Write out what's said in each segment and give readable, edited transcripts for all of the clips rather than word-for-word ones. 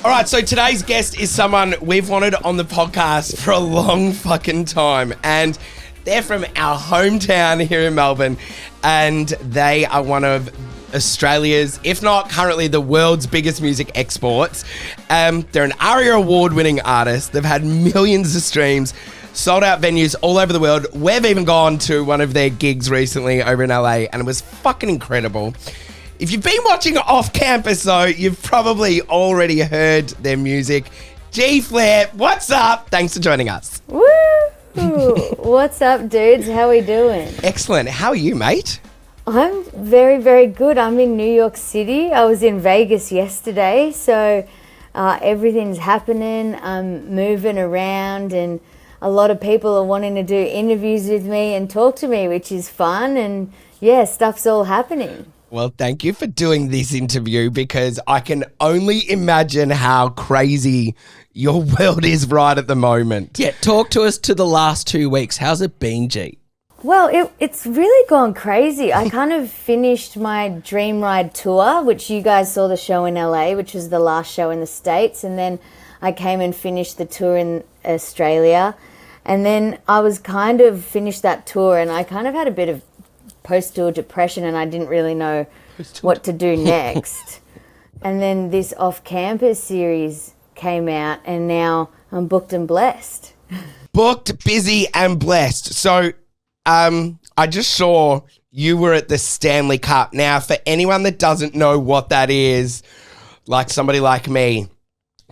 All right, so today's guest is someone we've wanted on the podcast for a long fucking time, and they're from our hometown here in Melbourne, and they are one of Australia's, if not currently the world's biggest music exports. They're an ARIA award-winning artist. They've had millions of streams, sold out venues all over the world. We've even gone to one of their gigs recently over in LA, and it was fucking incredible. If you've been watching Off Campus, though, you've probably already heard their music. Gflip, what's up? Thanks for joining us. Woo! What's up, dudes? How we doing? Excellent. How are you, mate? I'm very, very good. I'm in New York City. I was in Vegas yesterday, so everything's happening. I'm moving around, and a lot of people are wanting to do interviews with me and talk to me, which is fun, and yeah, stuff's all happening. Well, thank you for doing this interview, because I can only imagine how crazy your world is right at the moment. Yeah, talk to us to the last 2 weeks. How's it been, G? Well, it's really gone crazy. I kind of finished my Dream Ride tour, which you guys saw the show in LA, which was the last show in the States. And then I came and finished the tour in Australia. And then I was kind of finished that tour, and I kind of had a bit of post-tour depression, and I didn't really know what to do next. And then this Off-Campus series came out, and now I'm booked and blessed. Booked, busy, and blessed. So I just saw you were at the Stanley Cup. Now, for anyone that doesn't know what that is, like somebody like me,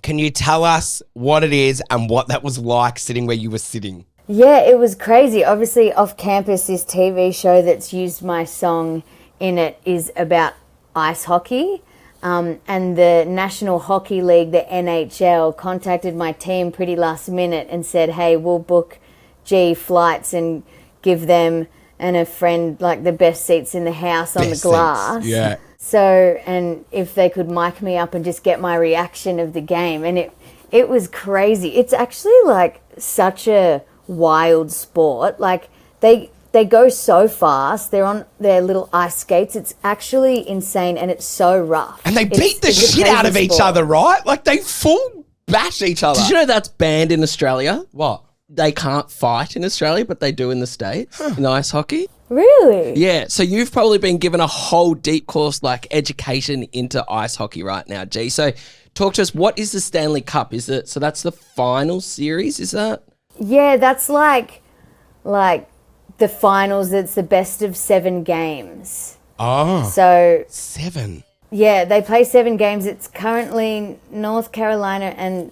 can you tell us what it is and what that was like sitting where you were sitting? Yeah, it was crazy. Obviously, Off Campus, this TV show that's used my song in it, is about ice hockey. And the National Hockey League, the NHL, contacted my team pretty last minute and said, hey, we'll book G flights and give them and a friend like the best seats in the house on the glass. Seats. Yeah. So, and if they could mic me up and just get my reaction of the game. And it was crazy. It's actually like such a wild sport. Like they go so fast. They're on their little ice skates. It's actually insane, and it's so rough. And they beat the shit out of each other, right? Like they full bash each other. Did you know that's banned in Australia? What? They can't fight in Australia, but they do in the States, in ice hockey. Really? Yeah, so you've probably been given a whole deep course, like education into ice hockey right now, G. So talk to us, what is the Stanley Cup? Is it, so that's the final series, is that? Yeah, that's like the finals. It's the best of 7 games. Oh. So 7. yeah, they play 7 games. It's currently North Carolina and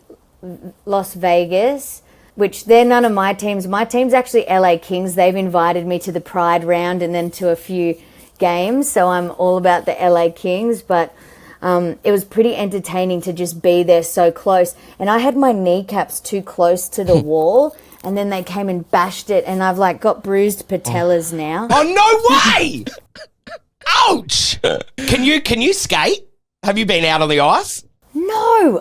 Las Vegas, which they're none of my teams. My team's actually LA Kings. They've invited me to the Pride round and then to a few games, so I'm all about the LA Kings, but it was pretty entertaining to just be there so close. And I had my kneecaps too close to the wall, and then they came and bashed it, and I've like got bruised patellas now. Oh, no way! Ouch! Can you skate? Have you been out on the ice? No,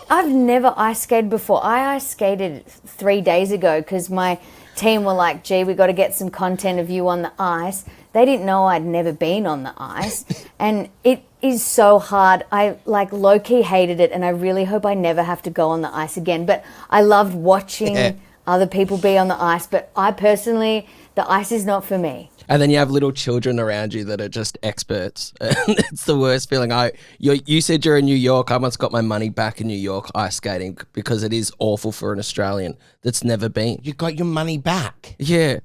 I've never ice skated before. I ice skated 3 days ago because my team were like, gee, we got to get some content of you on the ice. They didn't know I'd never been on the ice. And it is so hard. I like low-key hated it, and I really hope I never have to go on the ice again. But I loved watching other people be on the ice. But I personally, the ice is not for me. And then you have little children around you that are just experts. It's the worst feeling. You said you're in New York. I once got my money back in New York ice skating because it is awful for an Australian that's never been. You got your money back? Yeah.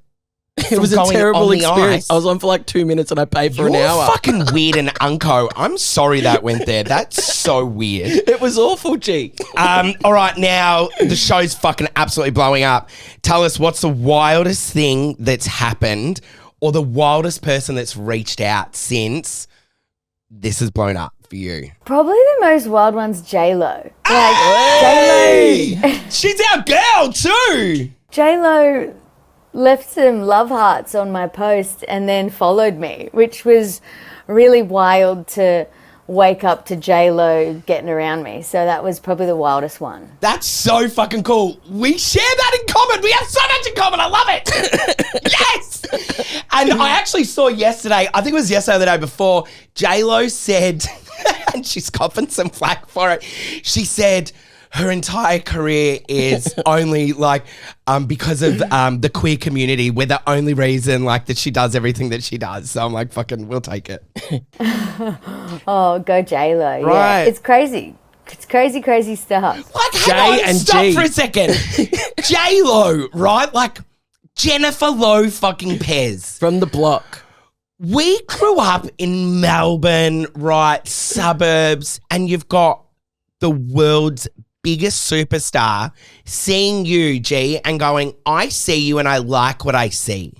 It was a terrible experience. I was on for like 2 minutes and I paid for an hour. You're fucking weird and unco. I'm sorry that went there. That's so weird. It was awful, G. All right, now the show's fucking absolutely blowing up. Tell us, what's the wildest thing that's happened, or the wildest person that's reached out since this has blown up for you? Probably the most wild one's J-Lo. Like, Hey! J-Lo. She's our girl too. J-Lo left some love hearts on my post and then followed me, which was really wild to wake up to J-Lo getting around me. So that was probably the wildest one. That's so fucking cool. We share that in common. We have so much in common. I love it. Yes. And I actually saw yesterday, I think it was yesterday or the day before, J-Lo said and she's copping some flack for it. She said her entire career is only like because of the queer community. We're the only reason like that she does everything that she does. So I'm like, fucking, we'll take it. Oh, go J-Lo. Right. Yeah. It's crazy. It's crazy stuff. Like, hang on, stop for a second. J-Lo, right? Like Jennifer Lowe fucking Pez. From the block. We grew up in Melbourne, right, suburbs, and you've got the world's biggest superstar seeing you, G, and going, I see you and I like what I see.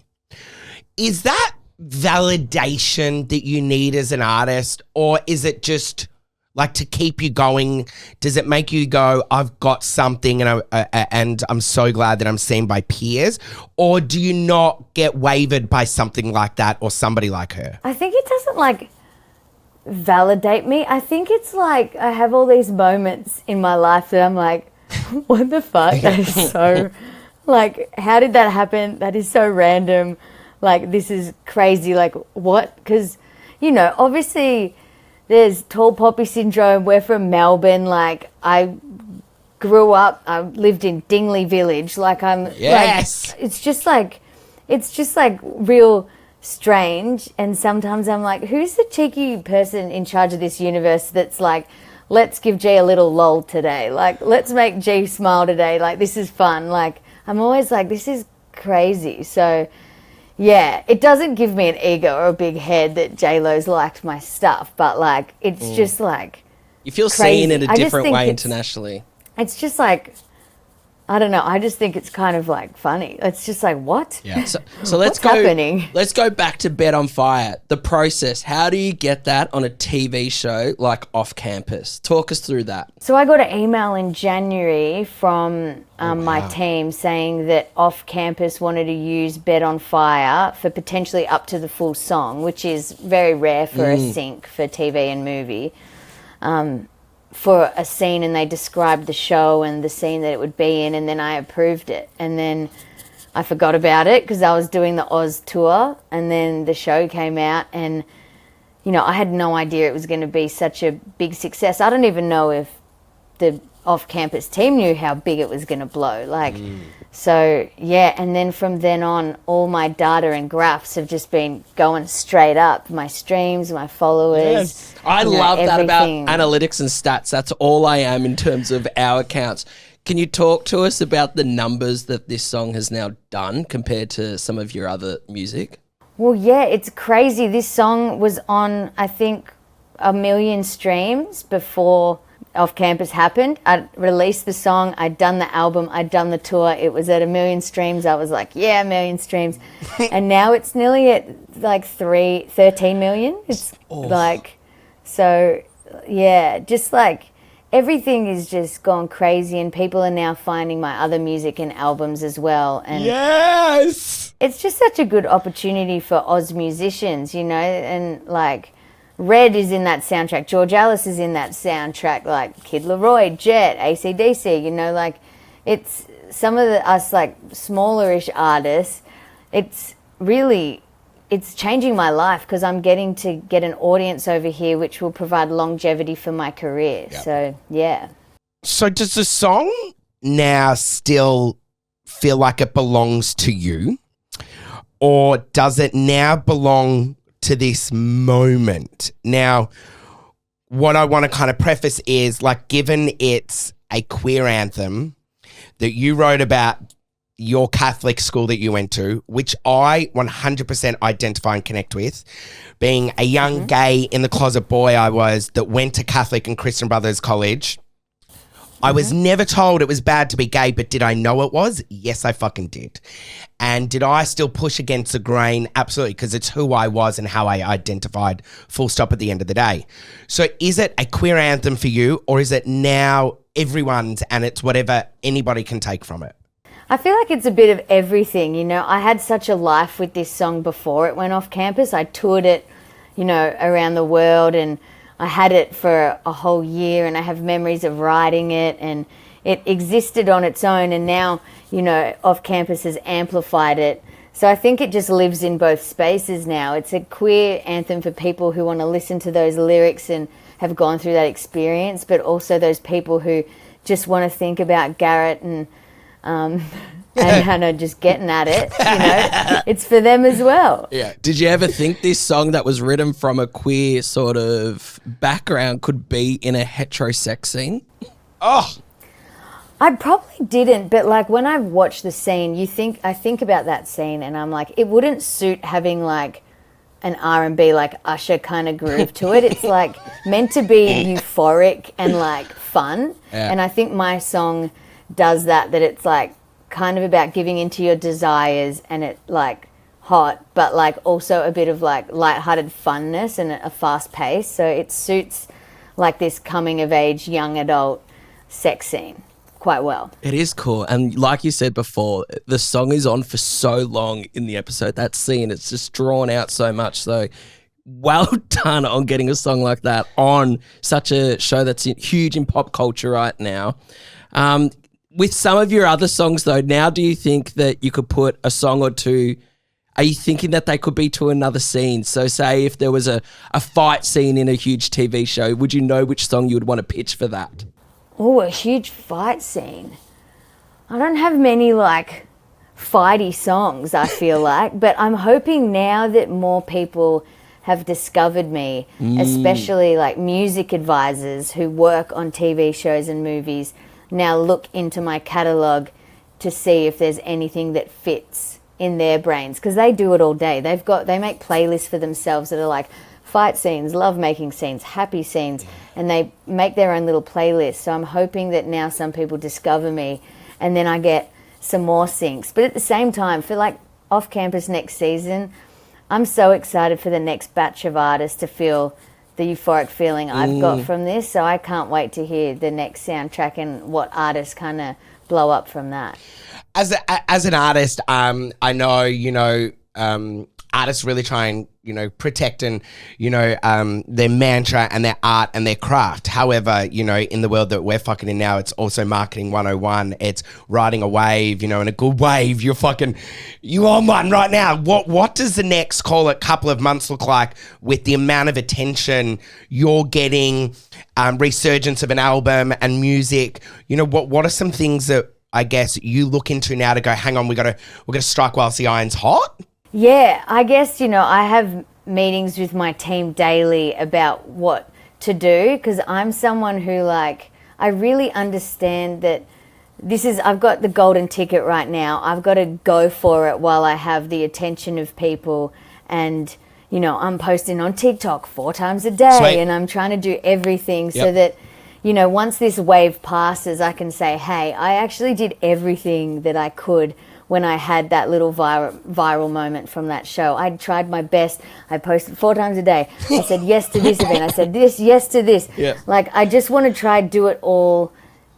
Is that validation that you need as an artist, or is it just like to keep you going? Does it make you go, I've got something and I'm so glad that I'm seen by peers? Or do you not get wavered by something like that or somebody like her? I think it doesn't like validate me. I think it's like I have all these moments in my life that I'm like, what the fuck? That is so, like, how did that happen? That is so random. Like, this is crazy. Like, what? Because, you know, obviously there's tall poppy syndrome. We're from Melbourne. Like, I grew up, I lived in Dingley Village. Like, Yes. like, it's just like real strange. And sometimes I'm like, who's the cheeky person in charge of this universe that's like, let's give G a little lol today. Like, let's make G smile today. Like, this is fun. Like, I'm always like, this is crazy. So, yeah, it doesn't give me an ego or a big head that J-Lo's liked my stuff. But, like, it's just, like, You feel crazy. seen in a I just different think way it's- internationally. It's just, like, I don't know. I just think it's kind of, like, funny. It's just like, what? Yeah. So let's What's go. happening? Let's go back to Bed on Fire. The process. How do you get that on a TV show like off campus? Talk us through that. So I got an email in January from my team saying that off campus wanted to use Bed on Fire for potentially up to the full song, which is very rare for a sync for TV and movie, for a scene, and they described the show and the scene that it would be in, and then I approved it. And then I forgot about it because I was doing the Oz tour, and then the show came out, and you know, I had no idea it was going to be such a big success. I don't even know if the off-campus team knew how big it was going to blow. Like, so yeah. And then from then on, all my data and graphs have just been going straight up. My streams, my followers. I you know, love that about everything. analytics and stats. That's all I am in terms of our accounts. Can you talk to us about the numbers that this song has now done compared to some of your other music? Well, yeah, it's crazy. This song was on, I think, 1 million streams before Off Campus happened. I released the song, I'd done the album, I'd done the tour. It was at 1 million streams. I was like, yeah, 1 million streams. And now it's nearly at like 13 million. It's like, so yeah, just like everything is just gone crazy, and people are now finding my other music and albums as well. And Yes. it's just such a good opportunity for Oz musicians, you know, and like Red is in that soundtrack, George Alice is in that soundtrack, like Kid Leroy, Jet, AC/DC, you know, like it's some of us like smallerish artists. It's really, it's changing my life because I'm getting to get an audience over here which will provide longevity for my career. Yep. So, yeah. So does the song now still feel like it belongs to you? Or does it now belong to this moment? Now, what I want to kind of preface is, like, given it's a queer anthem that you wrote about your Catholic school that you went to, which I 100% identify and connect with, being a young gay in the closet boy I was that went to Catholic and Christian Brothers College. I was never told it was bad to be gay, but did I know it was? Yes, I fucking did. And did I still push against the grain? Absolutely, because it's who I was and how I identified, full stop at the end of the day. So is it a queer anthem for you, or is it now everyone's and it's whatever anybody can take from it? I feel like it's a bit of everything, you know. I had such a life with this song before it went off campus. I toured it, you know, around the world, and I had it for a whole year, and I have memories of writing it, and it existed on its own, and now, you know, Off Campus has amplified it. So I think it just lives in both spaces now. It's a queer anthem for people who want to listen to those lyrics and have gone through that experience, but also those people who just want to think about Garrett and Hannah just getting at it, it's for them as well. Yeah. Did you ever think this song that was written from a queer sort of background could be in a heterosex scene? Oh, I probably didn't, but like when I watch the scene, I think about that scene and I'm like, it wouldn't suit having like an R&B like Usher kind of groove to it. It's like meant to be euphoric and like fun. Yeah. And I think my song does that it's like kind of about giving into your desires and it like hot, but like also a bit of like lighthearted funness and a fast pace. So it suits like this coming of age young adult sex scene quite well. It is cool. And like you said before, the song is on for so long in the episode. That scene, it's just drawn out so much. So well done on getting a song like that on such a show that's huge in pop culture right now. With some of your other songs though, now do you think that you could put a song or two, are you thinking that they could be to another scene? So say if there was a fight scene in a huge TV show, would you know which song you would want to pitch for that? Oh, a huge fight scene. I don't have many like fighty songs, I feel like, but I'm hoping now that more people have discovered me, especially like music advisors who work on TV shows and movies, now look into my catalogue to see if there's anything that fits in their brains, because they do it all day. They make playlists for themselves that are like fight scenes, love-making scenes, happy scenes, and they make their own little playlists. So I'm hoping that now some people discover me and then I get some more syncs. But at the same time, for like off-campus next season, I'm so excited for the next batch of artists to feel the euphoric feeling I've got from this. So I can't wait to hear the next soundtrack and what artists kind of blow up from that. As an artist, I know, artists really try and, protect and, their mantra and their art and their craft. However, in the world that we're fucking in now, it's also marketing 101. It's riding a wave, and a good wave. You on one right now. What does the next, call it, couple of months look like with the amount of attention you're getting, resurgence of an album and music? What are some things that I guess you look into now to go, hang on, we're gonna strike whilst the iron's hot? Yeah, I guess, I have meetings with my team daily about what to do, because I'm someone who I really understand that I've got the golden ticket right now. I've got to go for it while I have the attention of people, and, I'm posting on TikTok 4 times a day. Sweet. And I'm trying to do everything so that, once this wave passes, I can say, hey, I actually did everything that I could when I had that little viral moment from that show. I tried my best. I posted 4 times a day. I said yes to this event. I said yes to this. Yeah. I just want to try to do it all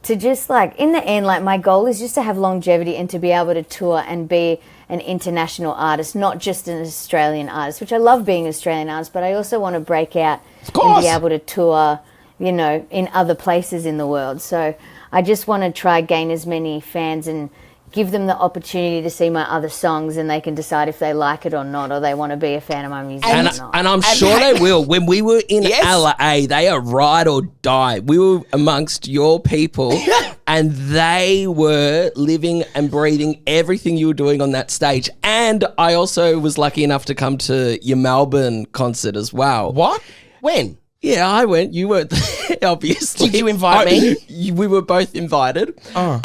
to just in the end, my goal is just to have longevity and to be able to tour and be an international artist, not just an Australian artist, which I love being an Australian artist, but I also want to break out and be able to tour, in other places in the world. So I just want to try gain as many fans and give them the opportunity to see my other songs, and they can decide if they like it or not, or they want to be a fan of my music or not. And I'm sure they will. When we were in LA, they are ride or die. We were amongst your people, and they were living and breathing everything you were doing on that stage. And I also was lucky enough to come to your Melbourne concert as well. What? When? Yeah, I went. You weren't there, obviously. Did you invite me? We were both invited. Oh.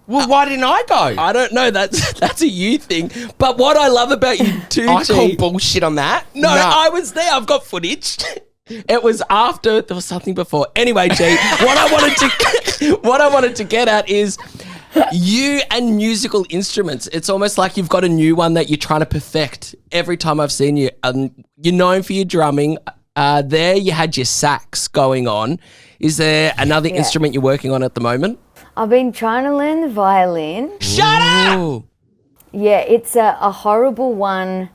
Well, why didn't I go? I don't know. That's a you thing. But what I love about you too, I call bullshit on that. No, I was there. I've got footage. It was after. There was something before. Anyway, G, what I wanted to get at is you and musical instruments. It's almost like you've got a new one that you're trying to perfect every time I've seen you. You're known for your drumming. There you had your sax going on. Is there another instrument you're working on at the moment? I've been trying to learn the violin. Shut up! Yeah, it's a horrible one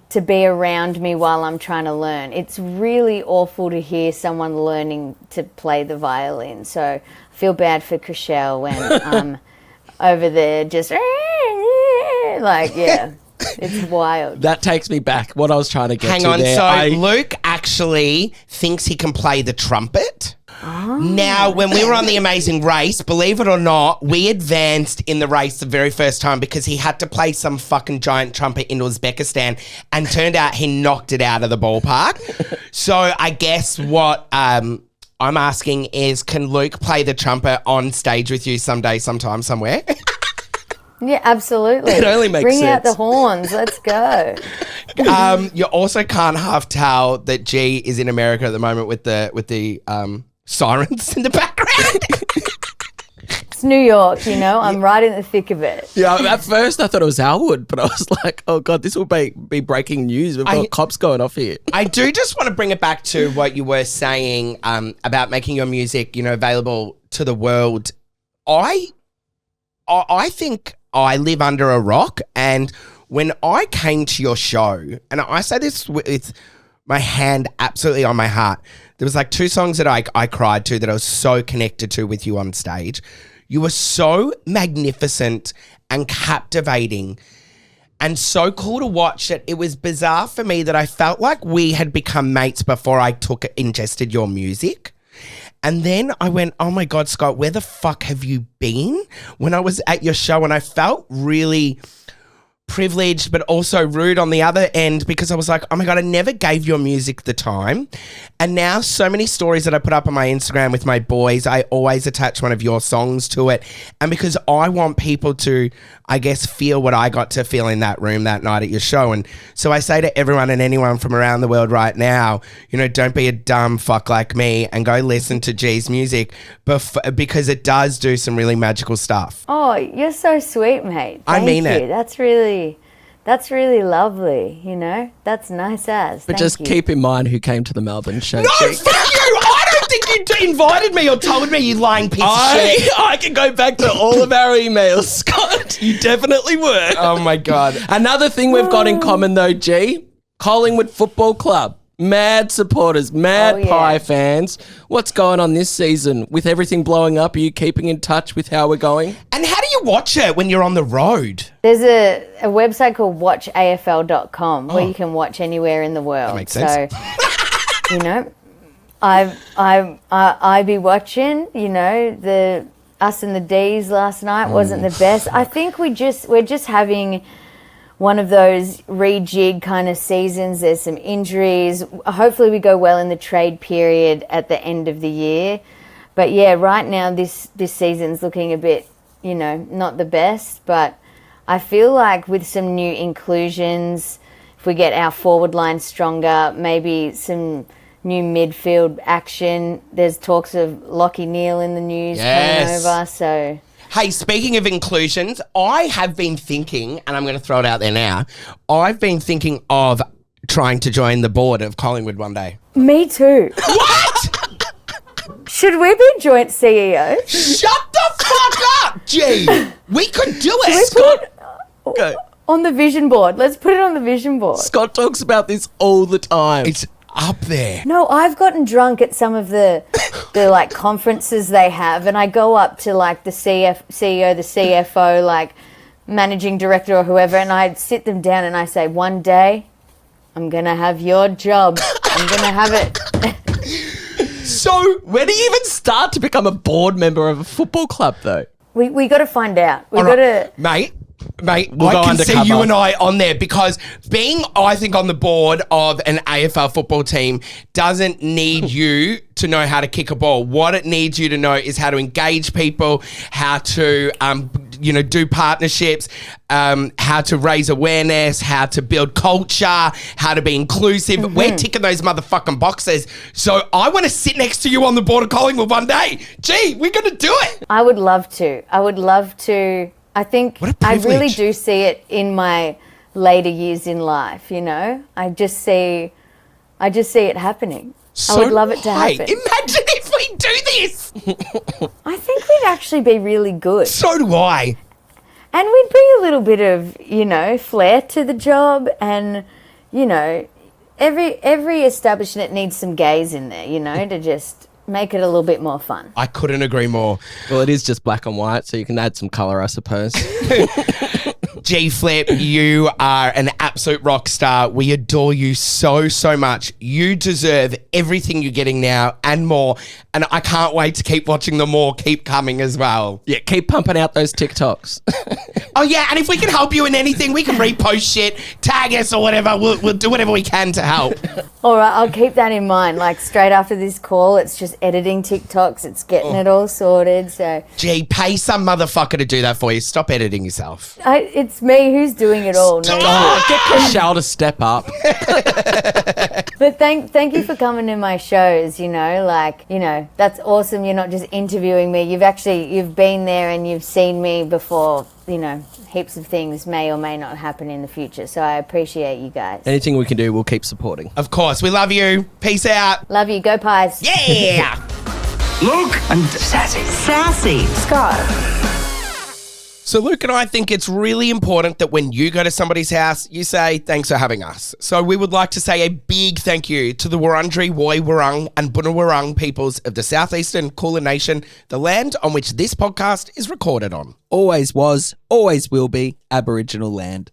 to be around me while I'm trying to learn. It's really awful to hear someone learning to play the violin. So I feel bad for Chriselle when I'm over there just it's wild. That takes me back. What I was trying to get Hang to on, there. Luke actually thinks he can play the trumpet. Now, when we were on The Amazing Race, believe it or not, we advanced in the race the very first time because he had to play some fucking giant trumpet in Uzbekistan, and turned out he knocked it out of the ballpark. So I guess what I'm asking is, can Luke play the trumpet on stage with you someday, sometime, somewhere? Yeah, absolutely. It only makes Bring out sense. the horns. Let's go. You also can't half tell that G is in America at the moment with the sirens in the background. It's New York, you know. I'm right in the thick of it. Yeah, at first I thought it was Elwood, but I was like, oh God, this will be breaking news. We've got cops going off here. I do just want to bring it back to what you were saying about making your music, available to the world. I think I live under a rock, and when I came to your show, and I say this with my hand absolutely on my heart, there was like 2 songs that I cried to that I was so connected to with you on stage. You were so magnificent and captivating and so cool to watch that it was bizarre for me that I felt like we had become mates before I ingested your music. And then I went, oh my God, Scott, where the fuck have you been? When I was at your show, and I felt really privileged but also rude on the other end, because I was like, oh my God, I never gave your music the time. And now so many stories that I put up on my Instagram with my boys, I always attach one of your songs to it. And because I want people to, I guess, feel what I got to feel in that room that night at your show. And so I say to everyone and anyone from around the world right now, don't be a dumb fuck like me and go listen to G's music because it does do some really magical stuff. Oh, you're so sweet, mate. I mean Thank you. it. That's really lovely, That's nice as. But Thank just you. keep in mind who came to the Melbourne show. No, G. fuck you! I don't think you invited me or told me, you lying piece of shit. I can go back to all of our emails, Scott. You definitely were. Oh my God. Another thing we've got in common though, G, Collingwood Football Club. Mad supporters, mad Pie fans. What's going on this season? With everything blowing up, are you keeping in touch with how we're going? And how do you watch it when you're on the road? There's a website called watchafl.com where you can watch anywhere in the world. That makes sense. So, I be watching, the us and the D's last night wasn't the best. I think we're just having one of those rejig kind of seasons. There's some injuries. Hopefully we go well in the trade period at the end of the year. But yeah, right now this season's looking a bit, not the best. But I feel like with some new inclusions, if we get our forward line stronger, maybe some new midfield action. There's talks of Lockie Neal in the news coming over, so... Hey, speaking of inclusions, I have been thinking, and I'm going to throw it out there now, I've been thinking of trying to join the board of Collingwood one day. Me too. What? Should we be joint CEOs? Shut the fuck up, G. We could do it. Scott, Go. on the vision board. Let's put it on the vision board. Scott talks about this all the time. It's up there. No, I've gotten drunk at some of the like conferences they have, and I go up to like the CEO, the CFO, like managing director or whoever, and I sit them down and I say, one day I'm going to have your job. I'm going to have it. So, where do you even start to become a board member of a football club, though? We got to find out. We All got right. to... Mate, We'll I go can see undercover. you and I on there, because being, I think, on the board of an AFL football team doesn't need you to know how to kick a ball. What it needs you to know is how to engage people, how to, do partnerships, how to raise awareness, how to build culture, how to be inclusive. Mm-hmm. We're ticking those motherfucking boxes. So I want to sit next to you on the board of Collingwood one day. Gee, we're going to do it. I would love to. I think What a I really privilege. do see it in my later years in life, I just see it happening. I would love it to happen. Imagine if we do this. I think we'd actually be really good. So do I. And we'd bring a little bit of, flair to the job, and, every establishment needs some gays in there, to just make it a little bit more fun. I couldn't agree more. Well, it is just black and white, so you can add some colour, I suppose. G-Flip, you are an absolute rock star. We adore you so, so much. You deserve everything you're getting now and more. And I can't wait to keep watching them all keep coming as well. Yeah, keep pumping out those TikToks. Oh, yeah, and if we can help you in anything, we can repost shit, tag us or whatever. We'll do whatever we can to help. All right, I'll keep that in mind. Like, straight after this call, it's just editing TikToks. It's getting it all sorted, so... Gee, pay some motherfucker to do that for you. Stop editing yourself. It's me who's doing it all. No, Get Michelle to step up. but thank you for coming to my shows, that's awesome. You're not just interviewing me. You've been there and you've seen me before, heaps of things may or may not happen in the future. So I appreciate you guys. Anything we can do, we'll keep supporting. Of course. We love you. Peace out. Love you. Go Pies. Yeah. Luke and Sassy. Scott. So Luke and I think it's really important that when you go to somebody's house, you say, thanks for having us. So we would like to say a big thank you to the Wurundjeri, Woi Wurrung and Bunurong peoples of the Southeastern Kulin Nation, the land on which this podcast is recorded on. Always was, always will be Aboriginal land.